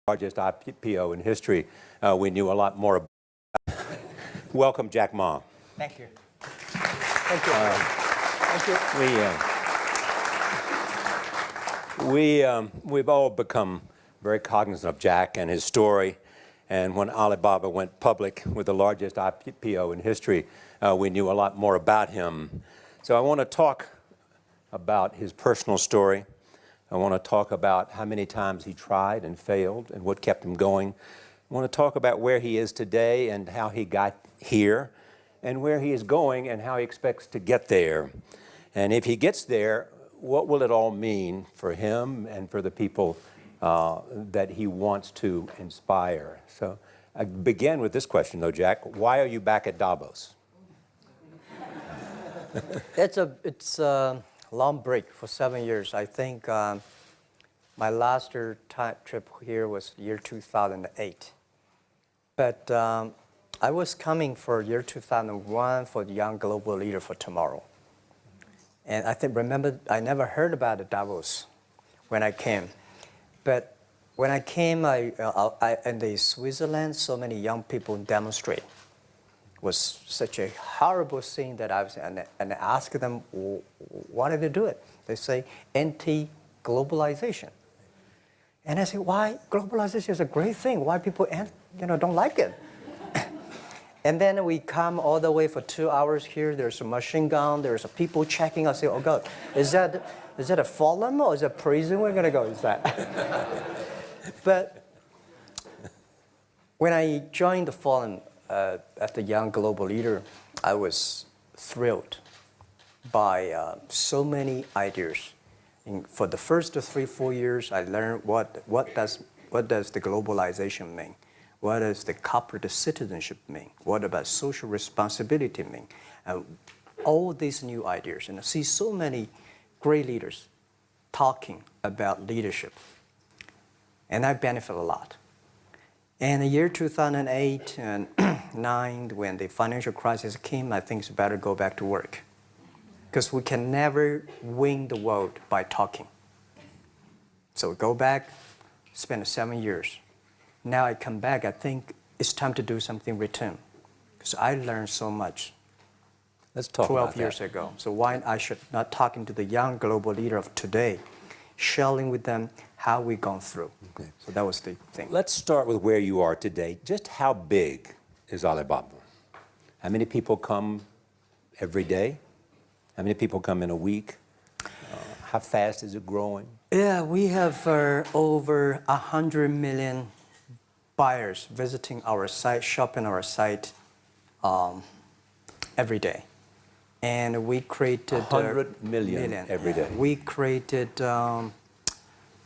Largest IPO in history. We knew a lot more about. Welcome, Jack Ma. Thank you. Thank you. We've all become very cognizant of Jack and his story. And when Alibaba went public with the largest IPO in history, we knew a lot more about him. So I want to talk about his personal story. I want to talk about how many times he tried and failed and what kept him going. I want to talk about where he is today and how he got here, and where he is going and how he expects to get there. And if he gets there, what will it all mean for him and for the people that he wants to inspire? So I begin with this question, though, Jack. Why are you back at Davos? It's a long break for 7 years. I think my last trip here was year 2008. But I was coming for year 2001 for the Young Global Leader for Tomorrow. And remember, I never heard about the Davos when I came. But when I came, in the Switzerland, so many young people demonstrate. It was such a horrible thing that I was, and I asked them, why did they do it? They say, anti-globalization. And I say, why? Globalization is a great thing. Why people don't like it? And then we come all the way for 2 hours here. There's a machine gun. There's people checking. I say, oh God, is that a forum or is that prison? We're gonna go. Is that? But when I joined the forum as the Young Global Leader, I was thrilled by so many ideas. For the first 3-4 years, I learned what does the globalization mean? What does the corporate citizenship mean? What about social responsibility mean? All these new ideas, and I see so many great leaders talking about leadership, and I benefit a lot. And the year 2008 and 2009, when the financial crisis came, I think it's better to go back to work, because we can never win the world by talking. So we go back, spend 7 years. Now I come back, I think it's time to do something return, because I learned so much. Let's talk 12 years ago. So why I should not talking to the young global leader of today, sharing with them how we've gone through. Okay. So that was the thing. Let's start with where you are today. Just how big is Alibaba? How many people come every day? How many people come in a week? How fast is it growing? Yeah, we have over 100 million buyers visiting our site, shopping our site every day. And we created 100 million every day. We created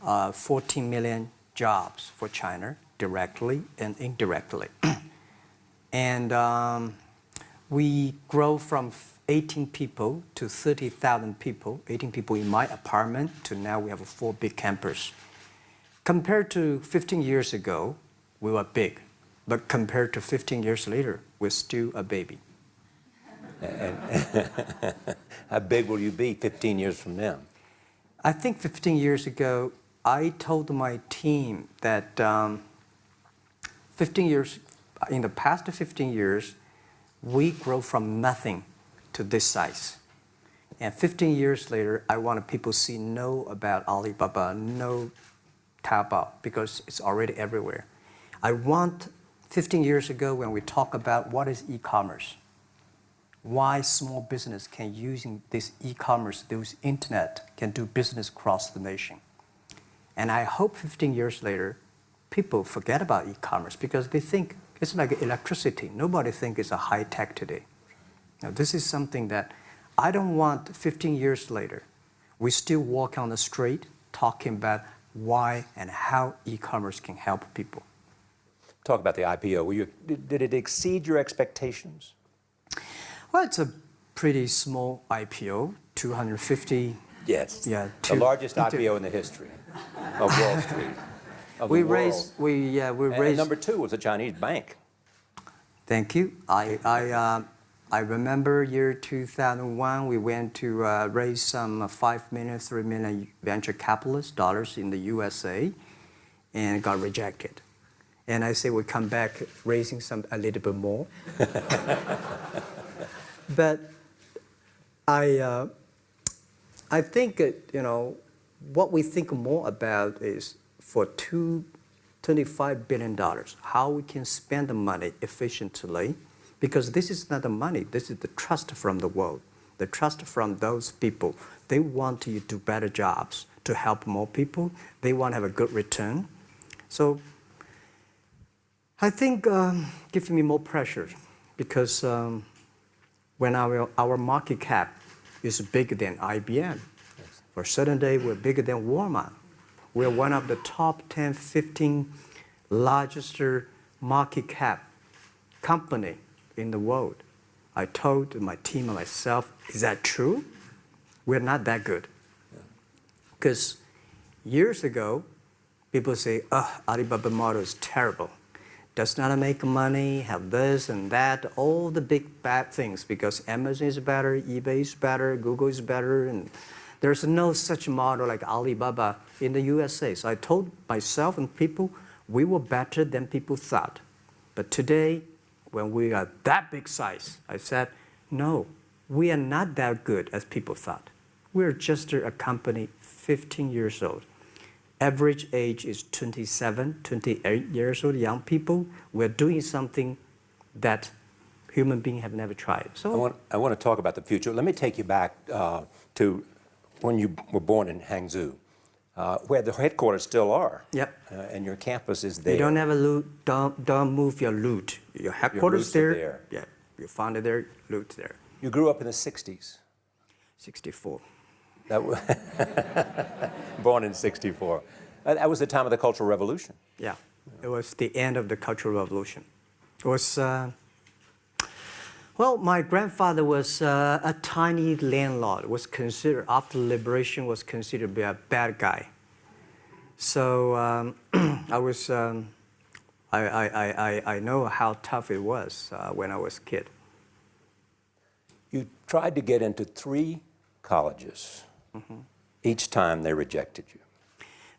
14 million jobs for China, directly and indirectly. And we grow from 18 people to 30,000 people, 18 people in my apartment, to now we have a 4 big campus. Compared to 15 years ago, we were big, but compared to 15 years later, we're still a baby. How big will you be 15 years from now? I think 15 years ago, I told my team that in the past 15 years, we grow from nothing to this size. And 15 years later, I want people to know about Alibaba, know Taobao, because it's already everywhere. I want 15 years ago when we talk about what is e-commerce, why small business can using this e-commerce, this internet, can do business across the nation. And I hope 15 years later, people forget about e-commerce because they think it's like electricity. Nobody thinks it's a high tech today. Now, this is something that I don't want 15 years later. We still walk on the street talking about why and how e-commerce can help people. Talk about the IPO. Did it exceed your expectations? Well, it's a pretty small IPO, 250. Yes. Yeah. The largest IPO in the history of Wall Street. Of the world. And number 2 was a Chinese bank. Thank you. I remember year 2001, we went to raise some 5 million, 3 million venture capitalist dollars in the USA. and got rejected. And I say we come back raising a little bit more. But I think what we think more about is for $25 billion, how we can spend the money efficiently, because this is not the money, this is the trust from the world, the trust from those people. They want to do better jobs to help more people. They want to have a good return. So I think gives me more pressure, because when our market cap is bigger than IBM, for a certain day we're bigger than Walmart. We're one of the top 10, 15 largest market cap company in the world. I told my team and myself, is that true? We're not that good. Because years ago, people say, Alibaba model is terrible. Does not make money, have this and that, all the big bad things, because Amazon is better, eBay is better, Google is better, and there's no such model like Alibaba in the USA. So I told myself and people, we were better than people thought. But today, when we are that big size, I said, no, we are not that good as people thought. We're just a company 15 years old. Average age is 27, 28 years old, young people. We're doing something that human beings have never tried. So I want to talk about the future. Let me take you back to when you were born in Hangzhou, where the headquarters still are. Yep. And your campus is there. You don't have a loot, don't move your loot. Your headquarters Your roots are there. Yeah, you found it there, loot there. You grew up in the 60s. 64. Born in 64. That was the time of the Cultural Revolution. Yeah, it was the end of the Cultural Revolution. It was, well, my grandfather was a tiny landlord, was considered, after liberation, was considered to be a bad guy. So I know how tough it was when I was a kid. You tried to get into 3 colleges. Mm-hmm. Each time they rejected you.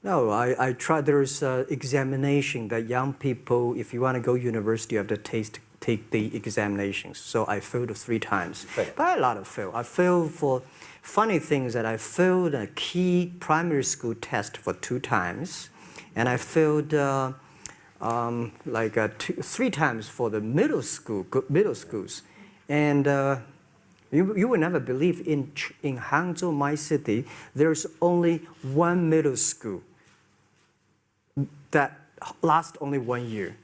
No, I tried. There's an examination that young people, if you want to go to university, you have to take the examinations. So I failed 3 times. Right. But a lot of fail. I failed for funny things that I failed a key primary school test for 2 times. And I failed 3 times for the middle schools. And you will never believe in Hangzhou, my city, there's only 1 middle school that lasts only 1 year.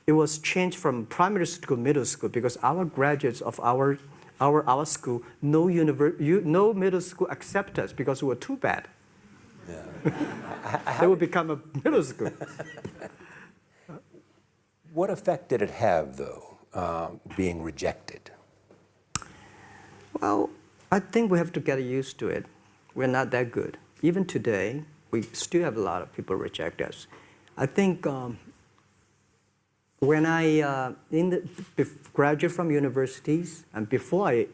It was changed from primary school to middle school because our graduates of our school, no middle school accept us because we were too bad. Yeah. They would become a middle school. What effect did it have, though, being rejected? Well, I think we have to get used to it. We're not that good. Even today, we still have a lot of people reject us. I think when I graduated from universities, and before I,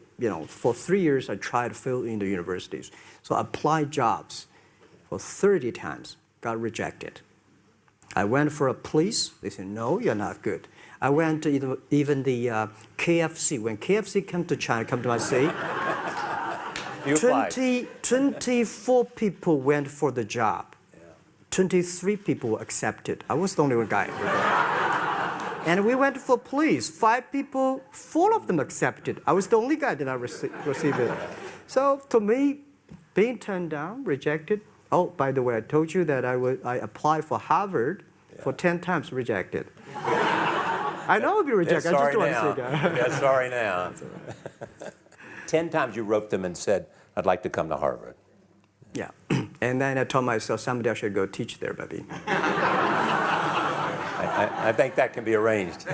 for 3 years, I tried to fill in the universities. So I applied jobs for 30 times, got rejected. I went for a police. They said, no, you're not good. I went to even the KFC. When KFC came to China, come to my city, 24 people went for the job. Yeah. 23 people were accepted. I was the only one guy. And we went for police. 5 people, 4 of them accepted. I was the only guy that did not receive it. So to me, being turned down, rejected. Oh, by the way, I told you that I applied for Harvard for 10 times, rejected. I know I'll be rejected. I just want to say that. Yeah, sorry now. 10 times you wrote them and said, I'd like to come to Harvard. Yeah. And then I told myself, someday I should go teach there, baby. I think that can be arranged.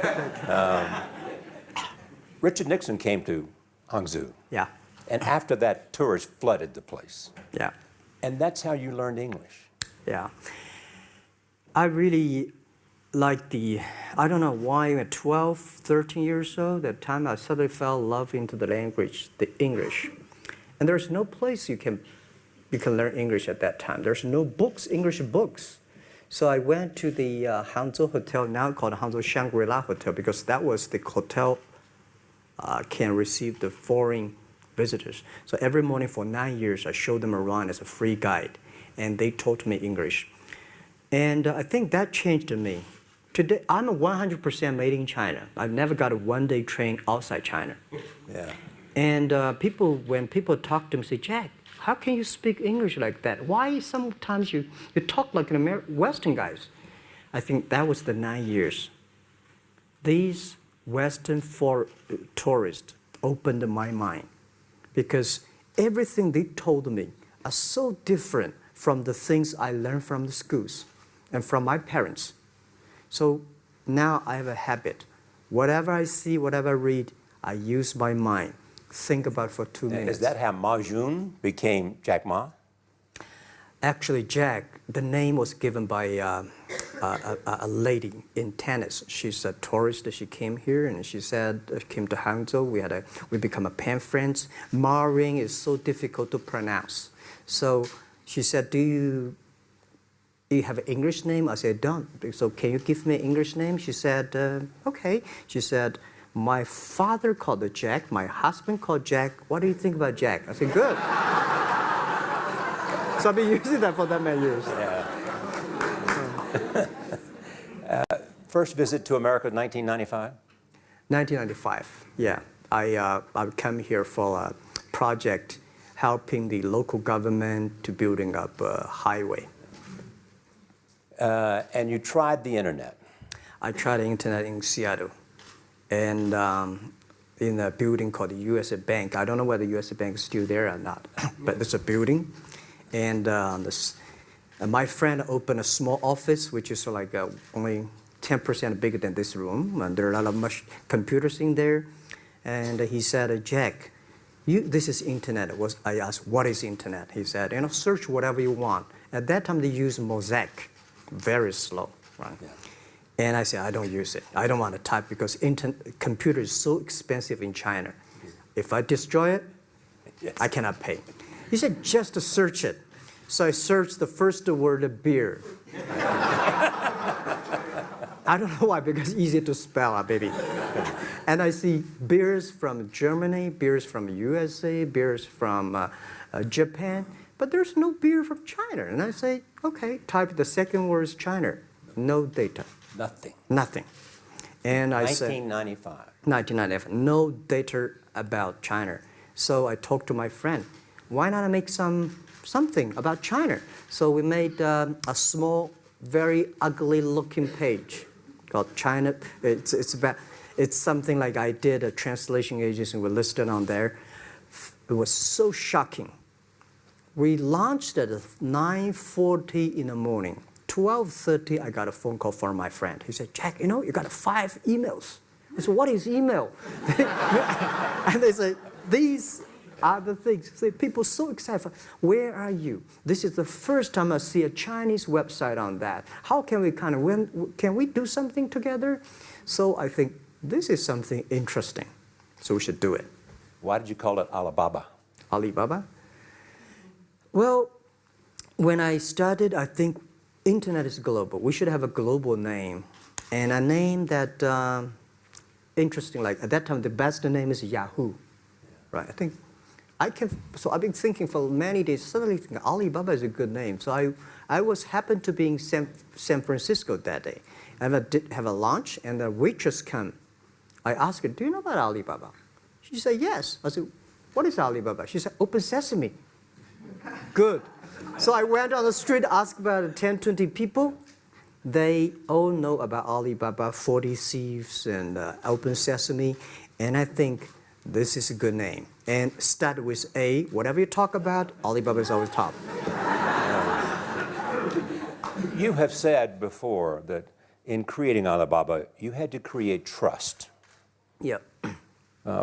Richard Nixon came to Hangzhou. Yeah. And after that, tourists flooded the place. Yeah. And that's how you learned English. Yeah. I really like I don't know why, at 12, 13 years old, that time I suddenly fell in love into the language, the English. And there's no place you can learn English at that time. There's no books, English books. So I went to the Hangzhou Hotel, now called Hangzhou Shangri-La Hotel, because that was the hotel can receive the foreign visitors. So every morning for 9 years, I showed them around as a free guide, and they taught me English. And I think that changed me. Today, I'm a 100% made in China. I've never got a one-day train outside China. Yeah. And when people talk to me, say, Jack, how can you speak English like that? Why sometimes you talk like an Western guys? I think that was the 9 years. These Western tourists opened my mind because everything they told me are so different from the things I learned from the schools and from my parents. So now I have a habit. Whatever I see, whatever I read, I use my mind. Think about for 2 minutes. Is that how Ma Jun became Jack Ma? Actually, Jack, the name was given by a lady in tennis. She's a tourist. She came here and she said, came to Hangzhou. We become a pen friends. Ma Ring is so difficult to pronounce. So she said, do you have an English name? I said, don't. So can you give me an English name? She said, okay. She said, my father called it Jack. My husband called Jack. What do you think about Jack? I said, good. So I've been using that for that many years. Yeah. First visit to America, 1995? 1995, yeah. I came here for a project helping the local government to building up a highway. And you tried the internet. I tried the internet in Seattle, and in a building called the USA Bank. I don't know whether the USA Bank is still there or not, but there's a building. And my friend opened a small office, which is like only 10% bigger than this room. And there are a lot of computers in there. And he said, Jack, this is internet. I asked, what is internet? He said, search whatever you want. At that time, they used Mosaic, very slow, right? Yeah. And I said, I don't use it. I don't want to type because computer is so expensive in China. If I destroy it, yes, I cannot pay. He said, just to search it. So I searched the first word, beer. I don't know why, because it's easy to spell, baby. And I see beers from Germany, beers from USA, beers from Japan, but there's no beer from China. And I say, okay, type the second word is China. No data. Nothing. Nothing. And I 1995. 1995. No data about China. So I talked to my friend. Why not make something about China? So we made a small, very ugly-looking page called China. It's something like I did a translation agency. We listed on there. It was so shocking. We launched at 9:40 in the morning. 12:30, I got a phone call from my friend. He said, Jack, you got 5 emails. I said, what is email? And they say, these are the things. So people so excited. Where are you? This is the first time I see a Chinese website on that. How can we can we do something together? So I think this is something interesting. So we should do it. Why did you call it Alibaba? Alibaba? Well, when I started, I think internet is global. We should have a global name. And a name that, interesting, like at that time, the best name is Yahoo. Right? So I've been thinking for many days, suddenly thinking Alibaba is a good name. So I happened to be in San Francisco that day. I did have a lunch, and the waitress came. I asked her, do you know about Alibaba? She said, yes. I said, what is Alibaba? She said, Open Sesame. Good. So I went on the street, asked about 10, 20 people. They all know about Alibaba, 40 Thieves, and Open Sesame. And I think this is a good name. And start with A. Whatever you talk about, Alibaba is always top. You have said before that in creating Alibaba, you had to create trust. Yeah.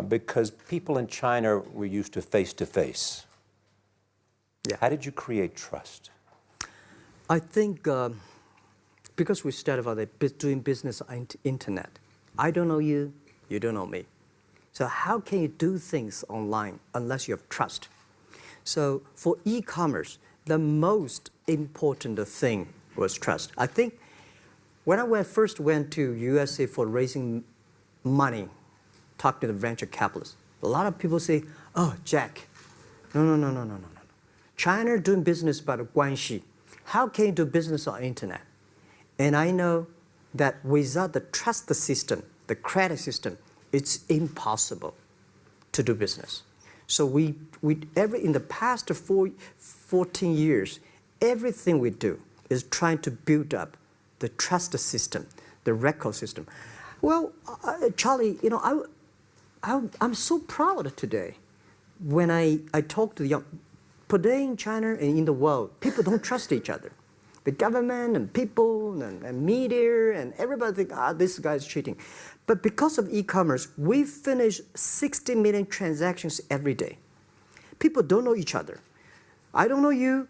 Because people in China were used to face-to-face. Yeah. How did you create trust? I think because we started about doing business on internet. I don't know you, you don't know me. So how can you do things online unless you have trust? So for e-commerce, the most important thing was trust. I think when I first went to USA for raising money, talk to the venture capitalists, a lot of people say, oh, Jack, no. China doing business by the guanxi. How can you do business on internet? And I know that without the trust system, the credit system, it's impossible to do business. So in the past 14 years, everything we do is trying to build up the trust system, the record system. Well, Charlie, I'm so proud today when I talk to the young. Today in China and in the world, people don't trust each other. The government and people and media and everybody think, this guy's cheating. But because of e-commerce, we finish 60 million transactions every day. People don't know each other. I don't know you,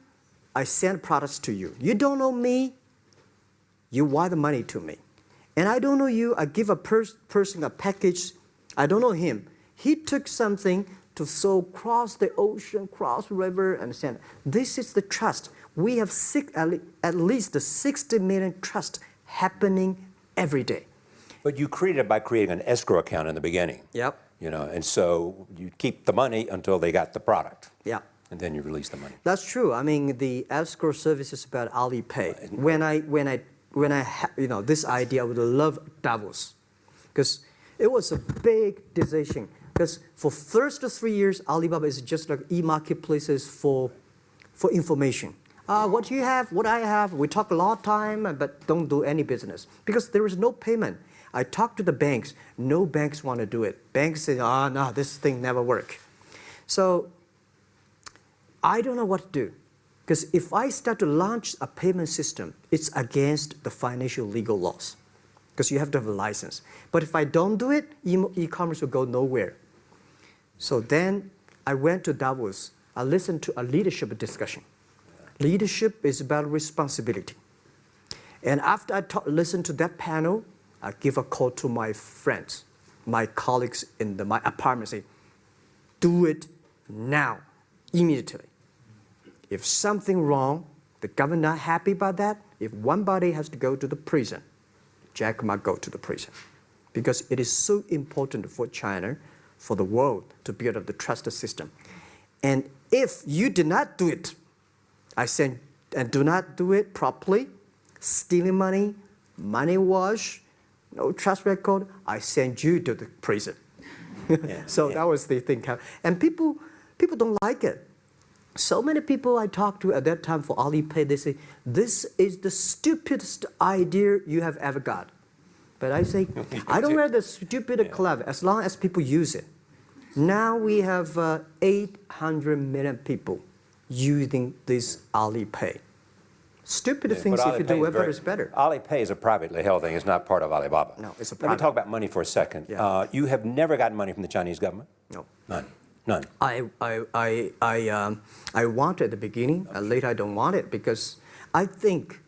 I send products to you. You don't know me, you wire the money to me. And I don't know you, I give a person a package, I don't know him. He took something to so cross the ocean, cross the river, and send. This is the trust. We have at least 60 million trust happening every day. But you created it by creating an escrow account in the beginning. Yep. And so you keep the money until they got the product. Yeah. And then you release the money. That's true. I mean, the escrow service is about Alipay. When I this idea, I would love Davos, because it was a big decision. Because for first 3 years, Alibaba is just like e-marketplaces for information. What you have, what I have, we talk a lot of time, but don't do any business. Because there is no payment. I talk to the banks, no banks want to do it. Banks say, no, this thing never work. So I don't know what to do. Because if I start to launch a payment system, it's against the financial legal laws. Because you have to have a license. But if I don't do it, e-commerce will go nowhere. So then I went to Davos. I listened to a leadership discussion. Leadership is about responsibility. And after I listened to that panel, I give a call to my friends, my colleagues in my apartment, say, do it now, immediately. If something wrong, the government not happy about that, if one body has to go to the prison, Jack might go to the prison. Because it is so important for China, for the world, to build up the trust system. And if you did not do it, I said, and do not do it properly, stealing money, money wash, no trust record, I send you to the prison. That was the thing. And people don't like it. So many people I talked to at that time for Alipay, they say, this is the stupidest idea you have ever got. But I say, I don't wear the stupid clever as long as people use it. Now we have 800 million people using this Alipay. Stupid things if you do it, but it's better. Alipay is a privately held thing. It's not part of Alibaba. No, it's a private. Let me talk about money for a second. Yeah. You have never gotten money from the Chinese government? No. None. I want it at the beginning, and later I don't want it, because I think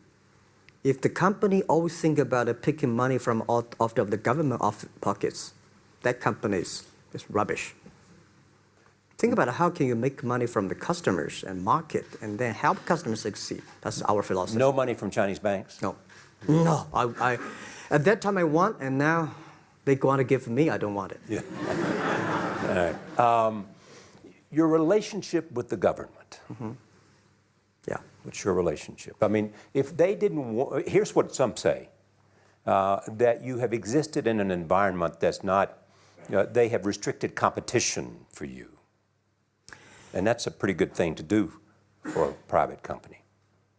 if the company always think about picking money from out of the government pockets, that company is rubbish. Think about how can you make money from the customers and market and then help customers succeed. That's our philosophy. No money from Chinese banks? No. I at that time I want, and now they want to give me, I don't want it. Yeah. All right. Your relationship with the government. Mm-hmm. Yeah. What's your relationship? I mean, if they didn't, here's what some say, that you have existed in an environment that's not, they have restricted competition for you. And that's a pretty good thing to do for a private company.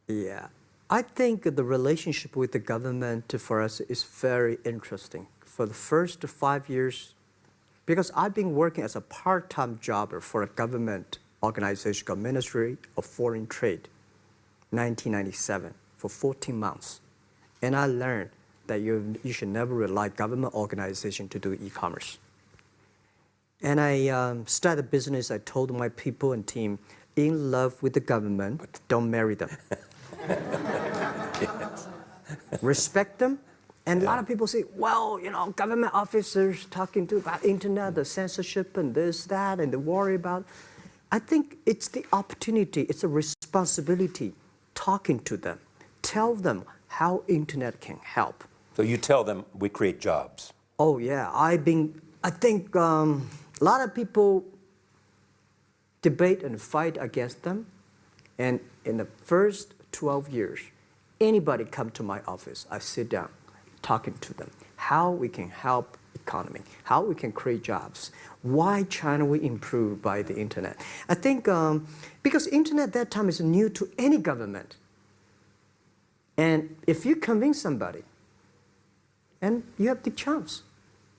Yeah. I think the relationship with the government for us is very interesting. For the first 5 years, because I've been working as a part-time jobber for a government organization called Ministry of Foreign Trade, 1997, for 14 months. And I learned that you should never rely on government organization to do e-commerce. And I started a business. I told my people and team, in love with the government, don't marry them. Yes. Respect them. And a lot of people say, well, government officers talking about internet, the censorship and this, that, and they worry about. I think it's the opportunity, it's a responsibility talking to them, tell them how internet can help. So you tell them we create jobs. Oh yeah, I think a lot of people debate and fight against them. And in the first 12 years, anybody come to my office, I sit down talking to them, how we can help economy, how we can create jobs, why China will improve by the internet. I think because internet at that time is new to any government. And if you convince somebody, and you have the chance.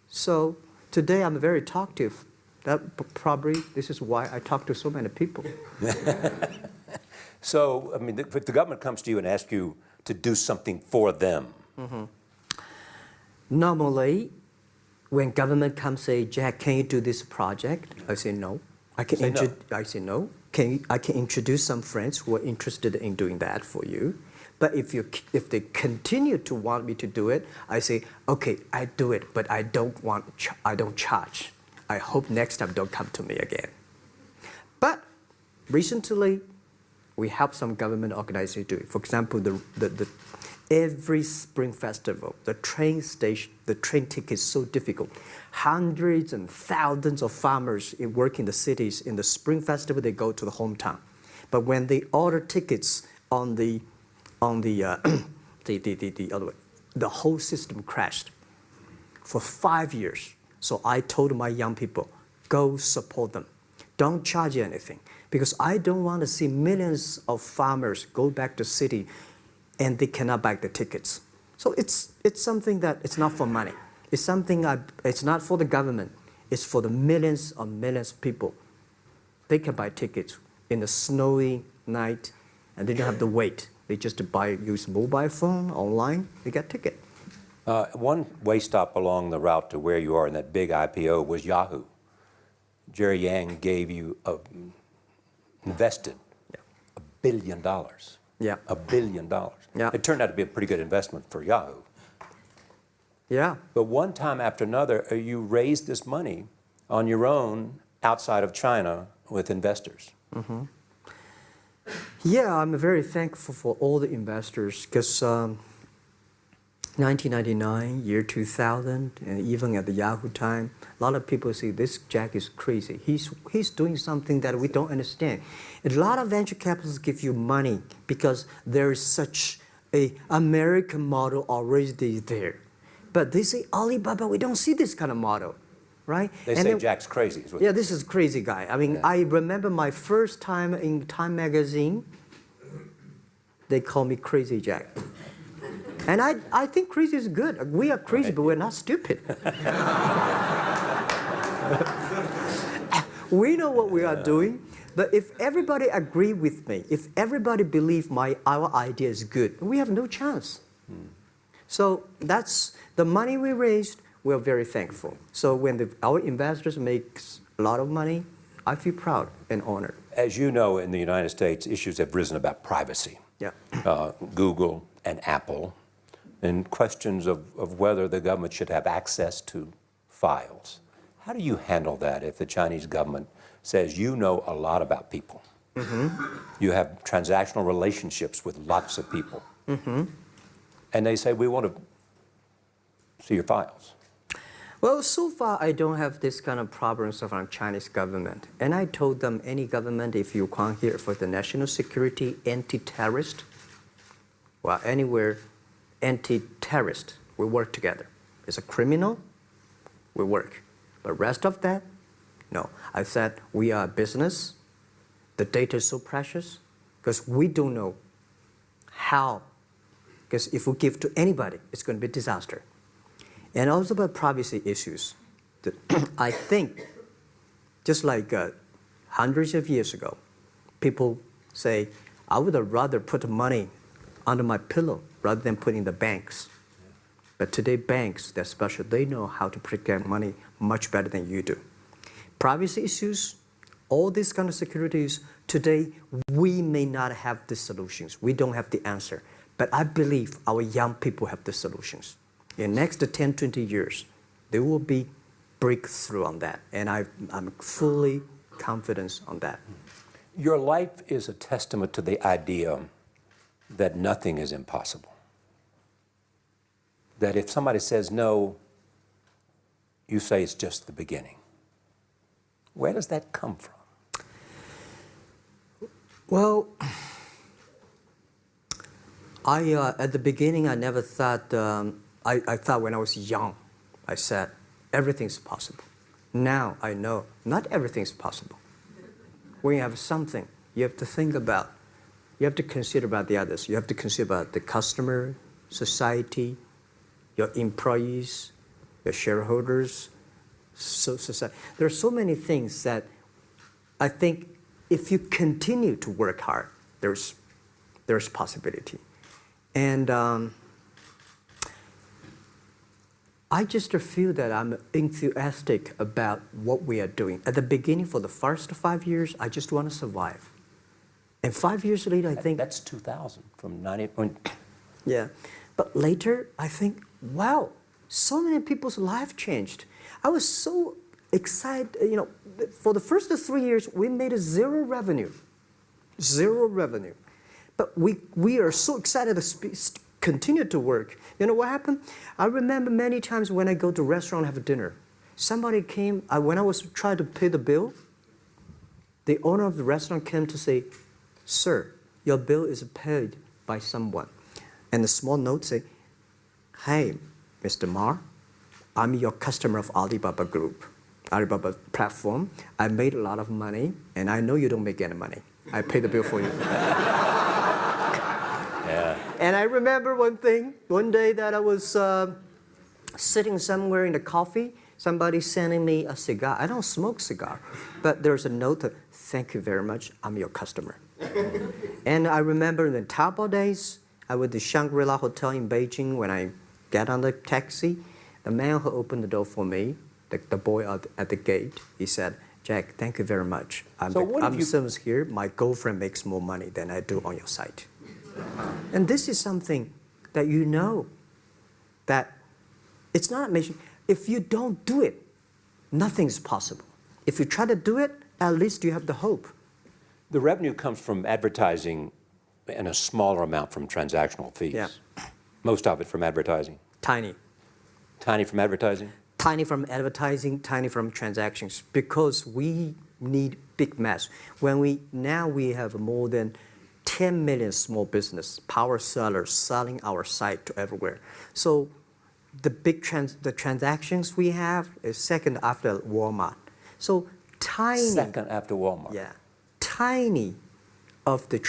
So today I'm very talkative. Probably this is why I talk to so many people. So, I mean, if the government comes to you and asks you to do something for them. Normally, when government comes say, Jack, can you do this project? I say no. I say no. I can introduce some friends who are interested in doing that for you. But if they continue to want me to do it, I say, okay, I do it, but I don't charge. I hope next time don't come to me again. But recently, we help some government organizations do it. For example, every Spring Festival, the train ticket is so difficult. Hundreds and thousands of farmers work in the cities. In the Spring Festival, they go to the hometown. But when they order tickets on the other way, the whole system crashed for 5 years. So I told my young people, go support them. Don't charge anything. Because I don't want to see millions of farmers go back to city and they cannot buy the tickets. So it's something that it's not for money. It's something it's not for the government. It's for the millions of people. They can buy tickets in the snowy night and they don't have to wait. They just use mobile phone, online, they get ticket. One way stop along the route to where you are in that big IPO was Yahoo. Jerry Yang gave you invested $1 billion. Yeah. $1 billion. Yeah. It turned out to be a pretty good investment for Yahoo. Yeah. But one time after another, you raised this money on your own outside of China with investors. Yeah, I'm very thankful for all the investors because 1999, year 2000, and even at the Yahoo time, a lot of people say this Jack is crazy. He's doing something that we don't understand. A lot of venture capitalists give you money because there is such a American model already there. But they say, Alibaba, we don't see this kind of model, right? They say Jack's crazy. Yeah, this is crazy guy. I mean, I remember my first time in Time magazine, they call me Crazy Jack. And I think crazy is good. We are crazy, but we're not stupid. We know what we are doing, but if everybody agree with me, if everybody believe our idea is good, we have no chance. So that's the money we raised. We're very thankful. So when our investors make a lot of money, I feel proud and honored. As you know, in the United States, issues have risen about privacy. Yeah. Google and Apple, and questions of whether the government should have access to files. How do you handle that if the Chinese government says you know a lot about people? You have transactional relationships with lots of people. And they say, we want to see your files. Well, so far I don't have this kind of problems from Chinese government. And I told them, any government, if you come here for the national security, anti-terrorist, well, anywhere, anti-terrorist, we work together. It's a criminal, we work. But rest of that, no. I said, we are a business. The data is so precious because we don't know how. Because if we give to anybody, it's going to be a disaster. And also about privacy issues. I think, just like hundreds of years ago, people say, I would rather put money under my pillow rather than put in the banks. But today banks, they're special. They know how to protect money much better than you do. Privacy issues, all these kind of securities, today we may not have the solutions. We don't have the answer. But I believe our young people have the solutions. In the next 10, 20 years, there will be breakthrough on that. And I'm fully confident on that. Your life is a testament to the idea that nothing is impossible. That if somebody says no, you say it's just the beginning. Where does that come from? Well, at the beginning, I never thought, I thought when I was young, I said, everything's possible. Now I know not everything's possible. When you have something, you have to think about, you have to consider about the others. You have to consider about the customer, society, your employees, your shareholders, society. There are so many things that I think if you continue to work hard, there's possibility. And I just feel that I'm enthusiastic about what we are doing. At the beginning, for the first 5 years, I just want to survive. And 5 years later, I think... That's 2000, from 90... Yeah. But later, I think, wow, so many people's life changed. I was so excited, you know, for the first 3 years, we made zero revenue. Zero revenue. But we are so excited to continue to work. You know what happened? I remember many times when I go to a restaurant and have dinner, somebody came, when I was trying to pay the bill, the owner of the restaurant came to say, "Sir, your bill is paid by someone." And the small note say, "Hey, Mr. Ma, I'm your customer of Alibaba Group, Alibaba platform. I made a lot of money, and I know you don't make any money. I pay the bill for you." Yeah. And I remember one day that I was sitting somewhere in the coffee, somebody sending me a cigar. I don't smoke cigar, but there's a note that, "Thank you very much, I'm your customer." And I remember in the Taobao days, I was at the Shangri-La Hotel in Beijing. When I get on the taxi, the man who opened the door for me, the boy at the gate, he said, "Jack, thank you very much. I'm the service here. My girlfriend makes more money than I do on your site." And this is something that you know, that it's not amazing. If you don't do it, nothing's possible. If you try to do it, at least you have the hope. The revenue comes from advertising and a smaller amount from transactional fees. Yeah. Most of it from advertising. Tiny. Tiny from advertising? Tiny from advertising, tiny from transactions, because we need big mass. Now we have more than 10 million small business power sellers selling our site to everywhere. So the transactions we have is second after Walmart. So tiny. Second after Walmart. Yeah, tiny of the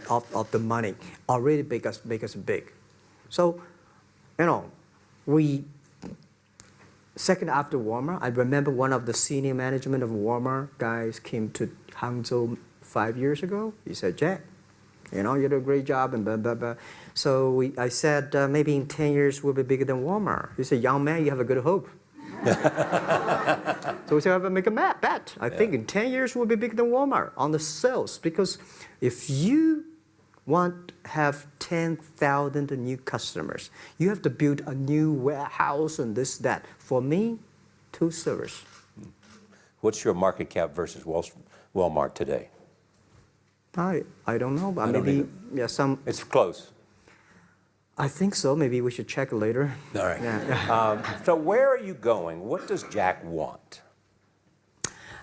of the money already make us big. So, you know, second after Walmart, I remember one of the senior management of Walmart guys came to Hangzhou 5 years ago. He said, "Jack, you know, you do a great job," and blah, blah, blah. So I said, "Maybe in 10 years we'll be bigger than Walmart." He said, "Young man, you have a good hope." So we said, "I make a bet. I think in 10 years we'll be bigger than Walmart on the sales." Because if you want to have 10,000 new customers, you have to build a new warehouse and this, that. For me, 2 servers. What's your market cap versus Walmart today? I don't know, but I don't maybe, either. yeah, some. It's close. I think so. Maybe we should check later. All right. Yeah. So where are you going? What does Jack want?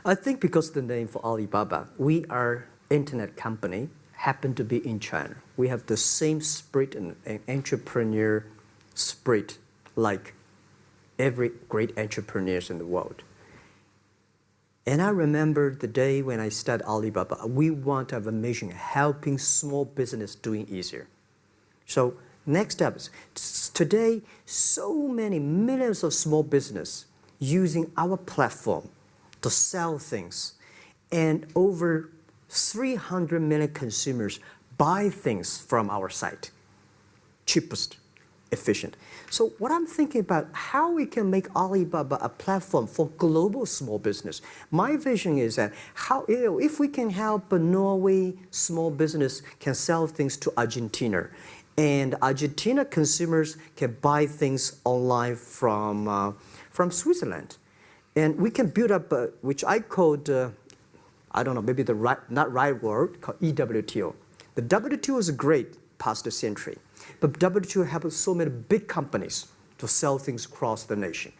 I think because the name for Alibaba, we are internet company, happen to be in China. We have the same spirit and entrepreneur spirit like every great entrepreneurs in the world. And I remember the day when I started Alibaba, we want to have a mission helping small business doing easier. So next step is, today, so many millions of small business using our platform to sell things, and over 300 million consumers buy things from our site. Cheapest, efficient. So what I'm thinking about, how we can make Alibaba a platform for global small business. My vision is that if we can help a Norway small business can sell things to Argentina, and Argentina consumers can buy things online from Switzerland. And we can build up, which I called, I don't know, maybe not right word, called EWTO. The WTO is great, past century. But WTO helped so many big companies to sell things across the nation.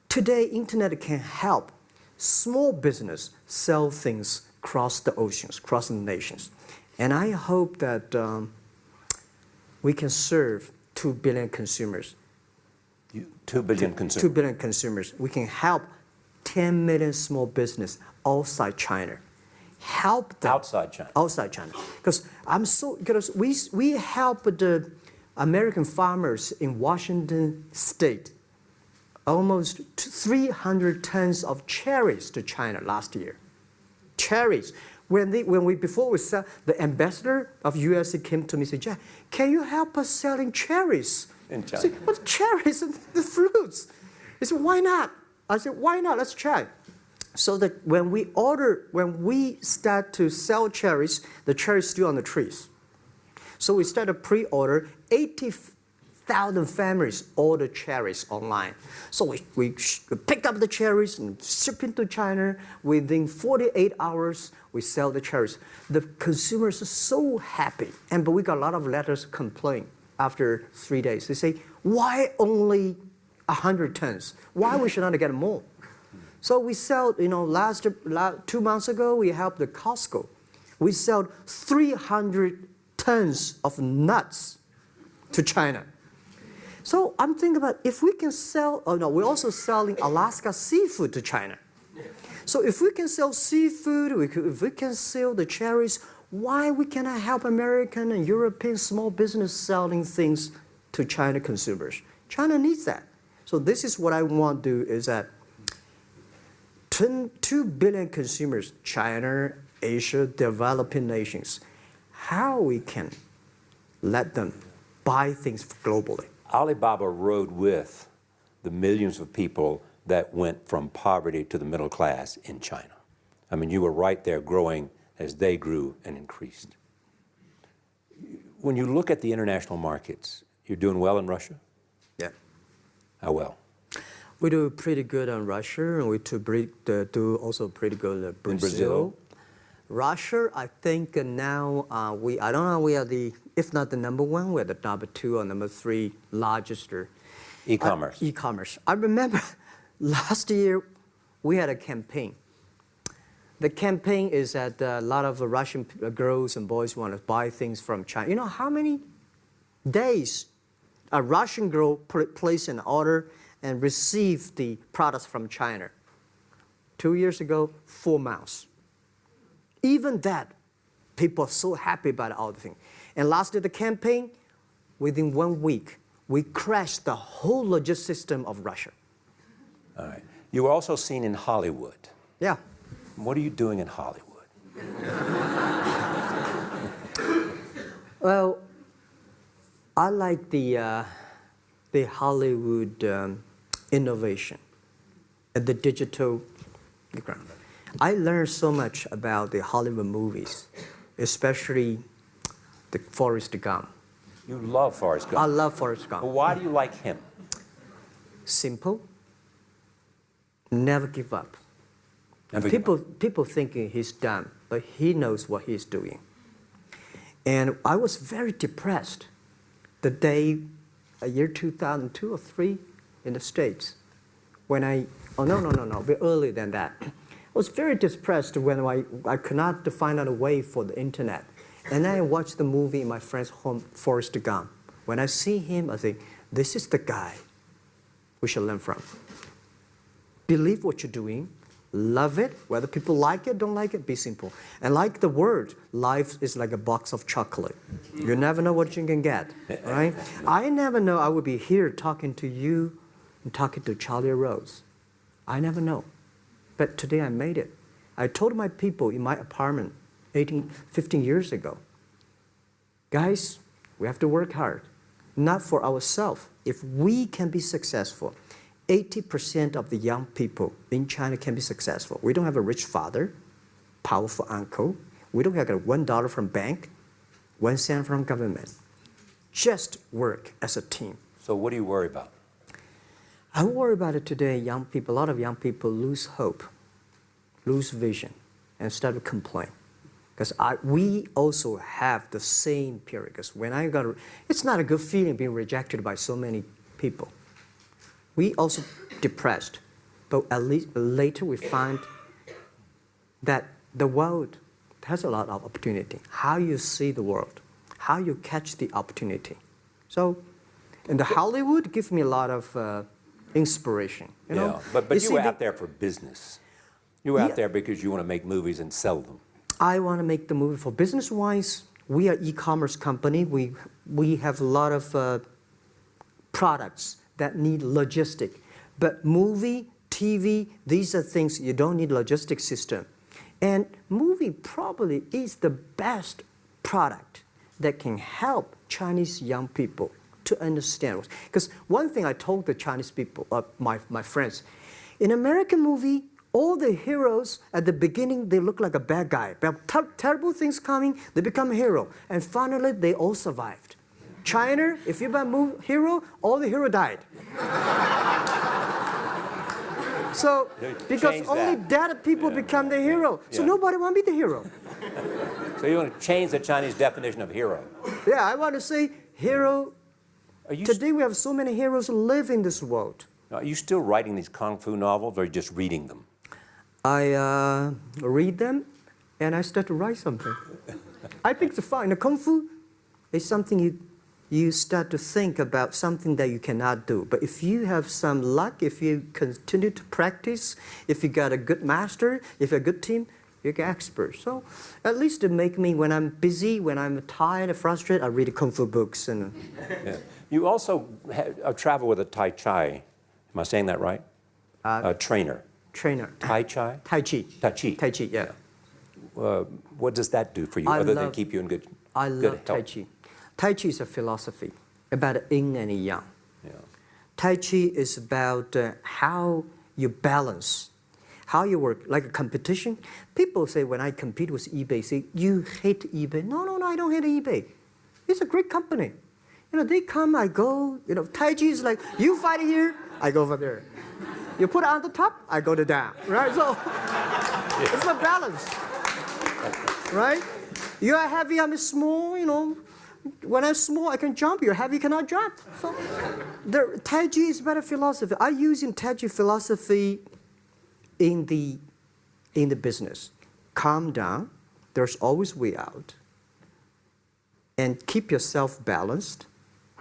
Today, internet can help small business sell things across the oceans, across the nations. And I hope that we can serve 2 billion consumers. 2 billion consumers. 2 billion consumers. We can help 10 million small business outside China. Help them. Outside China. Outside China. Because we help the American farmers in Washington State almost 300 tons of cherries to China last year. Cherries. Before we sell, the ambassador of USA came to me and said, Jack, can you help us selling cherries? In China. I said, what cherries and the fruits? He said, why not? I said, why not? Let's try. So that when we start to sell cherries, the cherries still on the trees. So we started pre-order, 80,000 families order cherries online. So we pick up the cherries and ship into China. Within 48 hours, we sell the cherries. The consumers are so happy. But we got a lot of letters complaint after 3 days. They say, why only 100 tons? Why we should not get more? So we sell, 2 months ago, we helped the Costco. We sold 300 tons of nuts to China. So I'm thinking about if we can sell, we're also selling Alaska seafood to China. So if we can sell seafood, if we can sell the cherries, why we cannot help American and European small business selling things to China consumers? China needs that. So this is what I want to do is that 2 billion consumers, China, Asia, developing nations, how we can let them buy things globally. Alibaba rode with the millions of people that went from poverty to the middle class in China. I mean, you were right there growing as they grew and increased. When you look at the international markets, you're doing well in Russia? Yeah. How well? We do pretty good on Russia, and we do also pretty good in Brazil. In Brazil? Russia, I think now I don't know, we are if not the number one, we're the number 2 or number 3 largest. E-commerce. E-commerce. I remember last year we had a campaign. The campaign is that a lot of Russian girls and boys want to buy things from China. You know how many days a Russian girl placed an order and received the products from China? 2 years ago, 4 months. Even that, people are so happy about all the thing. And last year, the campaign, within 1 week, we crashed the whole logistics system of Russia. All right. You were also seen in Hollywood. Yeah. What are you doing in Hollywood? Well, I like the Hollywood innovation and the digital background. I learned so much about the Hollywood movies, especially the Forrest Gump. You love Forrest Gump. I love Forrest Gump. Well, why do you like him? Simple. Never give up. Never give up. People thinking he's dumb, but he knows what he's doing. And I was very depressed the day, year 2002 or 3 in the States, when a bit earlier than that. I was very depressed when I could not find out a way for the internet. And I watched the movie in my friend's home, Forrest Gump. When I see him, I think, this is the guy we should learn from. Believe what you're doing, love it, whether people like it, don't like it, be simple. And like the word, life is like a box of chocolate. You never know what you can get, right? I never know I would be here talking to you and talking to Charlie Rose. I never know. But today I made it. I told my people in my apartment 15 years ago, guys, we have to work hard, not for ourselves. If we can be successful, 80% of the young people in China can be successful. We don't have a rich father, powerful uncle. We don't have $1 from bank, 1 cent from government. Just work as a team. So what do you worry about? I worry about it today. Young people, a lot of young people lose hope, lose vision, and start to complain. Because we also have the same period. Because when I got, it's not a good feeling being rejected by so many people. We also depressed, but at least later we find that the world has a lot of opportunity. How you see the world, how you catch the opportunity. So, in the Hollywood gives me a lot of inspiration. You know? But you were out there for business. You were out there because you want to make movies and sell them. I want to make the movie for business-wise. We are e-commerce company. We have a lot of products that need logistic. But movie, TV, these are things you don't need logistic system. And movie probably is the best product that can help Chinese young people to understand. Because one thing I told the Chinese people, my friends, in American movie, all the heroes at the beginning, they look like a bad guy. Terrible things coming, they become a hero. And finally, they all survived. China, if you buy a hero, all the hero died. So, because only dead people become the hero. So nobody want to be the hero. So you want to change the Chinese definition of hero? Yeah, I want to say hero. Today we have so many heroes who live in this world. Are you still writing these kung fu novels, or are you just reading them? I read them, and I start to write something. I think it's fun. The kung fu is something you start to think about something that you cannot do. But if you have some luck, if you continue to practice, if you got a good master, if you're a good team, you get expert. So at least it make me, when I'm busy, when I'm tired, frustrated, I read kung fu books. And You also travel with a Tai Chi. Am I saying that right? Trainer. Tai Chi? Tai Chi. Tai Chi. Tai Chi, yeah. What does that do for you, other than keep you in good health? I love Tai Chi. Tai Chi is a philosophy about yin and yang. Yeah. Tai Chi is about how you balance, how you work, like a competition. People say when I compete with eBay, say, you hate eBay. No, I don't hate eBay. It's a great company. You know, they come, I go. You know, Tai Chi is like, you fight here, I go over there. You put it on the top, I go to down, right? So it's a balance, right? You are heavy, I'm small, you know. When I'm small, I can jump. You're heavy, you cannot jump. So the Tai Chi is about a philosophy. I use in Tai Chi philosophy in the business. Calm down. There's always way out. And keep yourself balanced.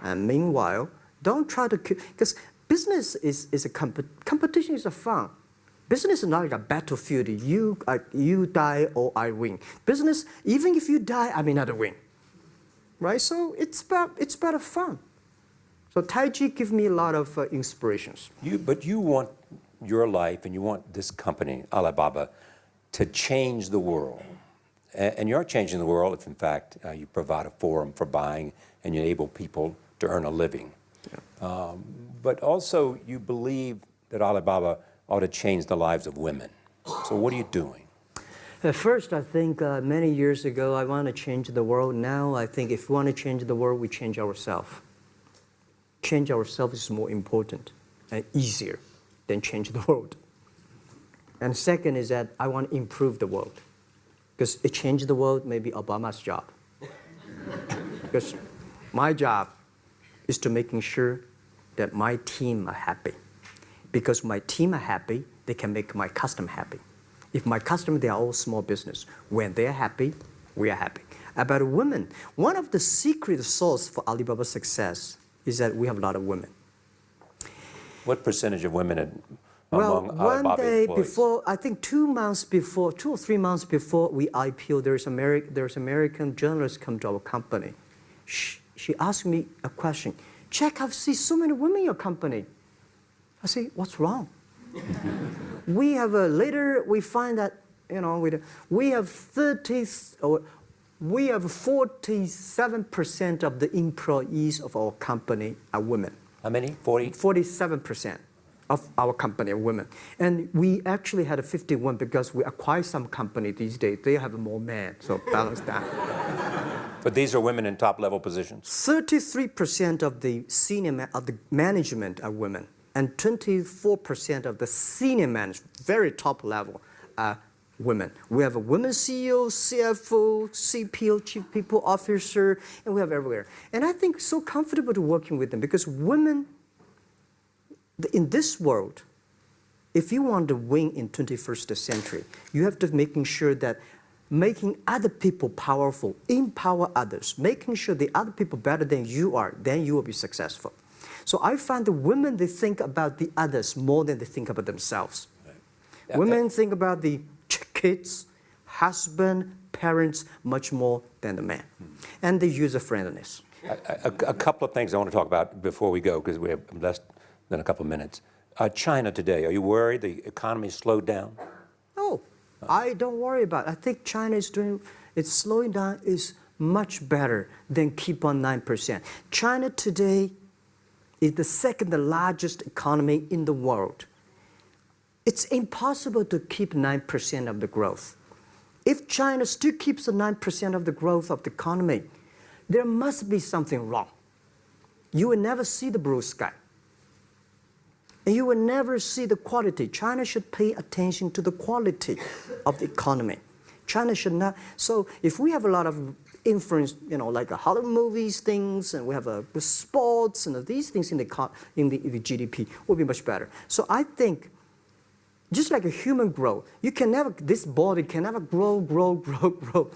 And meanwhile, don't try to, because business is a competition is a fun. Business is not like a battlefield. You die or I win. Business, even if you die, I may not win. Right? So it's about fun. So Tai Chi gives me a lot of inspirations. But you want your life and you want this company, Alibaba, to change the world. And you're changing the world if, in fact, you provide a forum for buying and you enable people to earn a living. Yeah. But also, you believe that Alibaba ought to change the lives of women. So what are you doing? First, I think many years ago, I want to change the world. Now, I think if we want to change the world, we change ourselves. Change ourselves is more important and easier than change the world. And second is that I want to improve the world. Because it changed the world may be Obama's job. Because my job is to making sure that my team are happy. Because my team are happy, they can make my customer happy. If my customer, they are all small business. When they're happy, we are happy. About women, one of the secret sauce for Alibaba's success is that we have a lot of women. What percentage of women among Well, one day employees? before, I think 2 or 3 months before we IPO, there's American journalist come to our company. She asked me a question. Jack, I've seen so many women in your company. I say, what's wrong? We have later we find that we have 47% of the employees of our company are women. How many? 40? 47% of our company are women. And we actually had a 51 because we acquired some company these days. They have more men, so balance that. But these are women in top-level positions? 33% of the management are women. And 24% of the senior management, very top level, are women. We have a women CEO, CFO, CPO, Chief People Officer, and we have everywhere. And I think so comfortable to working with them because women, in this world, if you want to win in 21st century, you have to making sure that making other people powerful, empower others, making sure the other people better than you are, then you will be successful. So I find the women, they think about the others more than they think about themselves. Right. Yeah, women think about the kids, husband, parents much more than the man. And the user-friendliness. A couple of things I want to talk about before we go, because we have less than a couple of minutes. China today, are you worried the economy slowed down? No, I don't worry about it. I think China is doing, it's slowing down is much better than keep on 9%. China today is the second largest economy in the world. It's impossible to keep 9% of the growth. If China still keeps the 9% of the growth of the economy, there must be something wrong. You will never see the blue sky. And you will never see the quality. China should pay attention to the quality of the economy. China should not. So if we have a lot of influence, like Hollywood movies, things, and we have sports and these things in the GDP, will be much better. So I think, just like a human growth, this body can never grow.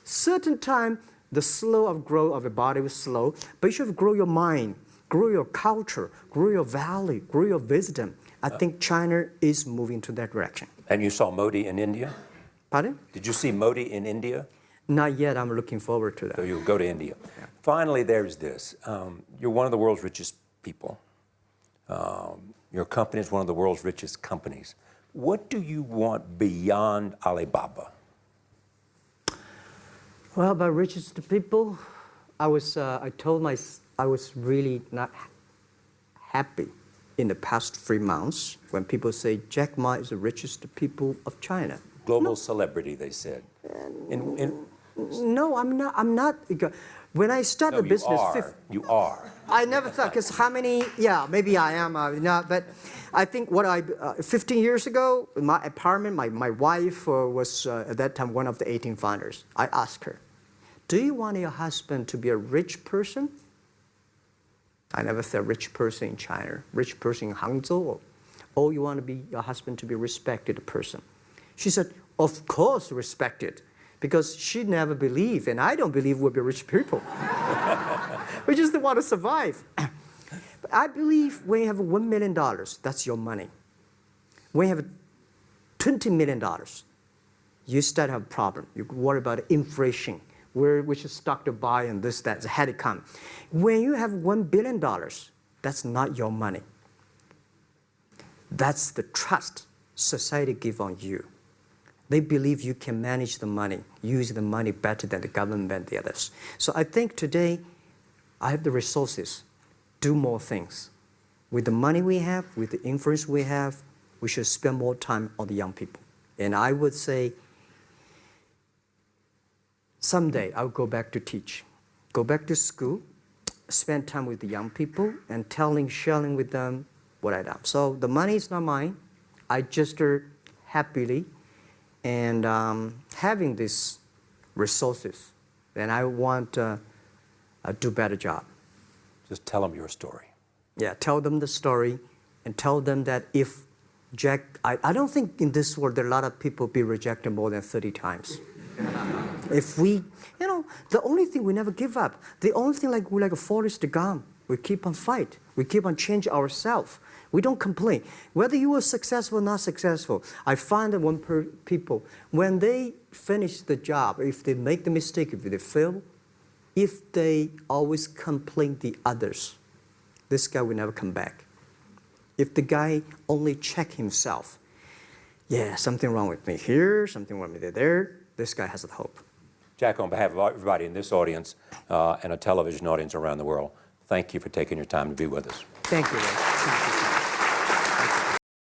Certain time, the slow of growth of the body is slow, but you should grow your mind, grow your culture, grow your value, grow your wisdom. I think China is moving to that direction. And you saw Modi in India? Pardon? Did you see Modi in India? Not yet. I'm looking forward to that. So you'll go to India. Yeah. Finally, there's this. You're one of the world's richest people. Your company is one of the world's richest companies. What do you want beyond Alibaba? Well, about richest people, I was really not happy in the past 3 months when people say Jack Ma is the richest people of China. Global celebrity, they said. No, I'm not. When I started the business, you are. I never thought, because how many? Yeah, maybe I am. But I think 15 years ago, in my apartment, my wife was at that time one of the 18 founders. I asked her, "Do you want your husband to be a rich person?" I never said rich person in China, rich person in Hangzhou. Or you want your husband to be a respected person? She said, "Of course, respected." Because she never believed, and I don't believe we'll be rich people. We just want to survive. But I believe when you have $1 million, that's your money. When you have $20 million, you start to have a problem. You worry about inflation, which is stock to buy and this, that, had it come. When you have $1 billion, that's not your money. That's the trust society gives on you. They believe you can manage the money, use the money better than the government and the others. So I think today, I have the resources, do more things. With the money we have, with the influence we have, we should spend more time on the young people. And I would say, someday I'll go back to teach, go back to school, spend time with the young people, and sharing with them what I done. So the money is not mine. I just happily and having these resources, then I want to do a better job. Just tell them your story. Yeah, tell them the story and tell them that if Jack, I don't think in this world there are a lot of people be rejected more than 30 times. If we, the only thing we never give up, the only thing we're like a Forrest Gump, we keep on fight, we keep on change ourselves. We don't complain. Whether you were successful or not successful, I find that people, when they finish the job, if they make the mistake, if they fail, if they always complain the others, this guy will never come back. If the guy only check himself, yeah, something wrong with me here, something wrong with me there, this guy has a hope. Jack, on behalf of everybody in this audience and a television audience around the world, thank you for taking your time to be with us. Thank you, Ray.